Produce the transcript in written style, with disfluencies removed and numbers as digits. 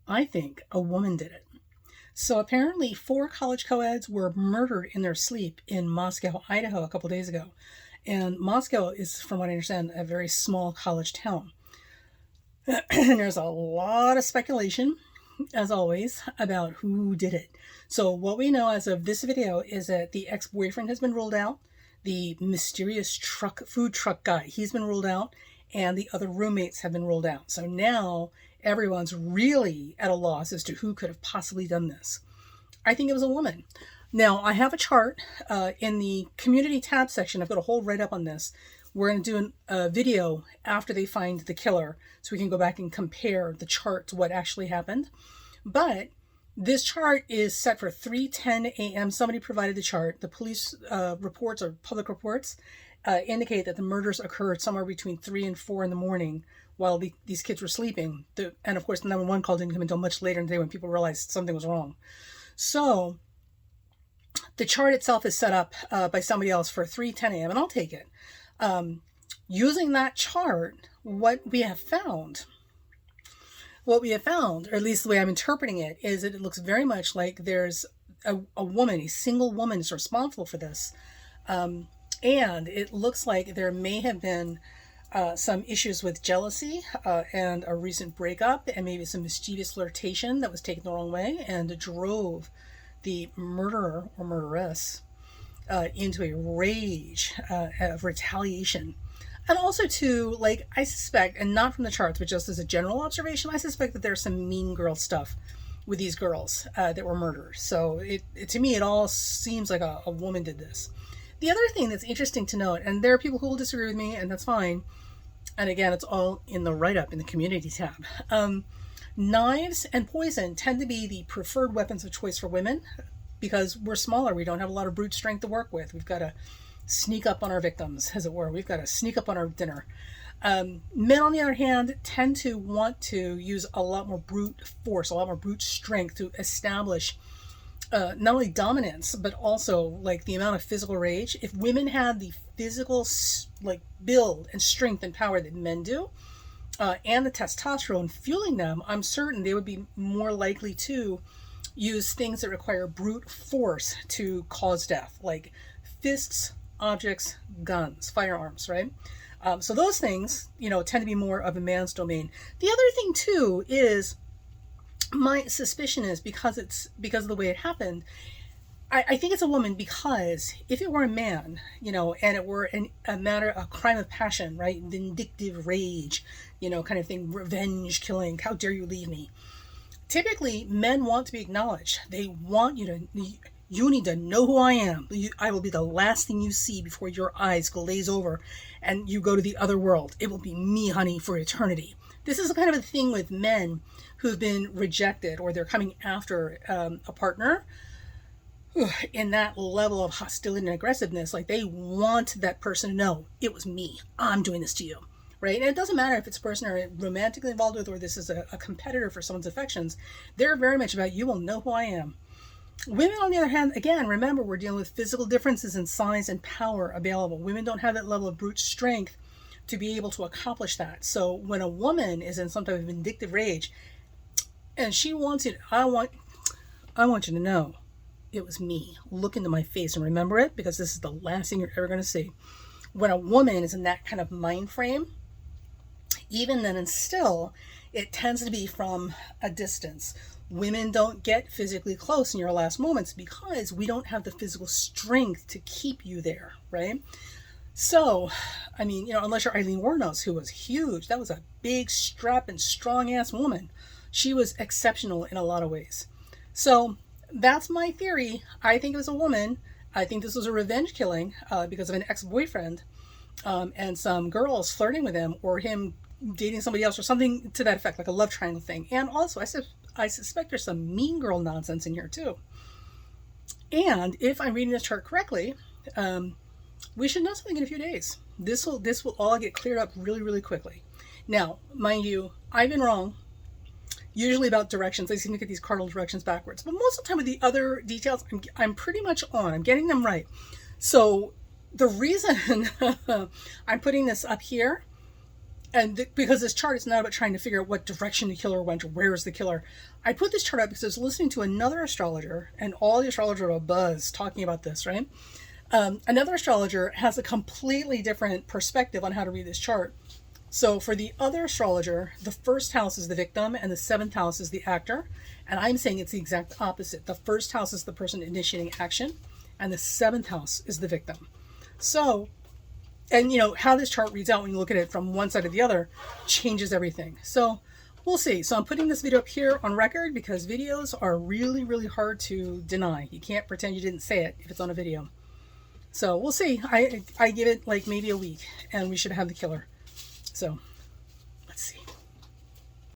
I think a woman did it. So apparently, 4 college co-eds were murdered in their sleep in Moscow, Idaho, a couple days ago. And Moscow is, from what I understand, a very small college town. And there's a lot of speculation, as always, about who did it. So what we know as of this video is that the ex-boyfriend has been ruled out. The mysterious food truck guy, he's been ruled out. And the other roommates have been ruled out. So now everyone's really at a loss as to who could have possibly done this. I think it was a woman. Now, I have a chart in the community tab section. I've got a whole write-up on this. We're going to do a video after they find the killer so we can go back and compare the chart to what actually happened. But this chart is set for 3:10 a.m. Somebody provided the chart. The police reports or public reports indicate that the murders occurred somewhere between 3 and 4 in the morning while these kids were sleeping. And of course, the 911 call didn't come until much later in the day when people realized something was wrong. So the chart itself is set up by somebody else for 3:10 a.m. and I'll take it. Using that chart, what we have found, or at least the way I'm interpreting it, is that it looks very much like there's a woman, a single woman is responsible for this. And it looks like there may have been some issues with jealousy and a recent breakup and maybe some mischievous flirtation that was taken the wrong way and drove the murderer or murderess into a rage of retaliation. And also too, like, I suspect, and not from the charts, but just as a general observation, I suspect that there's some mean girl stuff with these girls that were murdered. So to me, it all seems like a woman did this. The other thing that's interesting to note, and there are people who will disagree with me, and that's fine. And again, it's all in the write-up in the community tab. Knives and poison tend to be the preferred weapons of choice for women because we're smaller. We don't have a lot of brute strength to work with. We've got to sneak up on our victims, as it were. We've got to sneak up on our dinner. Men, on the other hand, tend to want to use a lot more brute force, a lot more brute strength to establish not only dominance, but also like the amount of physical rage. If women had the physical like build and strength and power that men do, and the testosterone fueling them, I'm certain they would be more likely to use things that require brute force to cause death, like fists, objects, guns, firearms, right? So those things, tend to be more of a man's domain. The other thing too is, my suspicion is because of the way it happened, I think it's a woman because if it were a man, and it were a crime of passion, right? Vindictive rage, kind of thing, revenge killing, how dare you leave me? Typically, men want to be acknowledged. They want you need to know who I am. I will be the last thing you see before your eyes glaze over and you go to the other world. It will be me, honey, for eternity. This is kind of a thing with men who've been rejected or they're coming after a partner in that level of hostility and aggressiveness. Like they want that person to know it was me. I'm doing this to you. Right? And it doesn't matter if it's a person they're romantically involved with or this is a competitor for someone's affections. They're very much about you will know who I am. Women, on the other hand, again, remember, we're dealing with physical differences in size and power available. Women don't have that level of brute strength to be able to accomplish that. So when a woman is in some type of vindictive rage and she wants it, I want you to know it was me. Look into my face and remember it, because this is the last thing you're ever going to see. When a woman is in that kind of mind frame, even then and still, it tends to be from a distance. Women don't get physically close in your last moments because we don't have the physical strength to keep you there, right? So, I mean, unless you're Eileen Wuornos, who was huge. That was a big, strapping, strong-ass woman. She was exceptional in a lot of ways. So, that's my theory. I think it was a woman. I think this was a revenge killing because of an ex-boyfriend and some girls flirting with him or him dating somebody else or something to that effect, like a love triangle thing. And also, I suspect there's some mean girl nonsense in here too. And if I'm reading this chart correctly, we should know something in a few days. This will all get cleared up really, really quickly. Now, mind you, I've been wrong. Usually about directions. I seem to get these cardinal directions backwards. But most of the time with the other details, I'm pretty much on. I'm getting them right. So the reason I'm putting this up here And because this chart is not about trying to figure out what direction the killer went or where is the killer, I put this chart up because I was listening to another astrologer, and all the astrologers were a buzz talking about this, right? Another astrologer has a completely different perspective on how to read this chart. So for the other astrologer, the first house is the victim and the seventh house is the actor. And I'm saying it's the exact opposite. The first house is the person initiating action and the seventh house is the victim. So, and how this chart reads out when you look at it from one side to the other changes everything. So we'll see. So I'm putting this video up here on record because videos are really, really hard to deny. You can't pretend you didn't say it if it's on a video. So we'll see. I give it like maybe a week and we should have the killer. So let's see.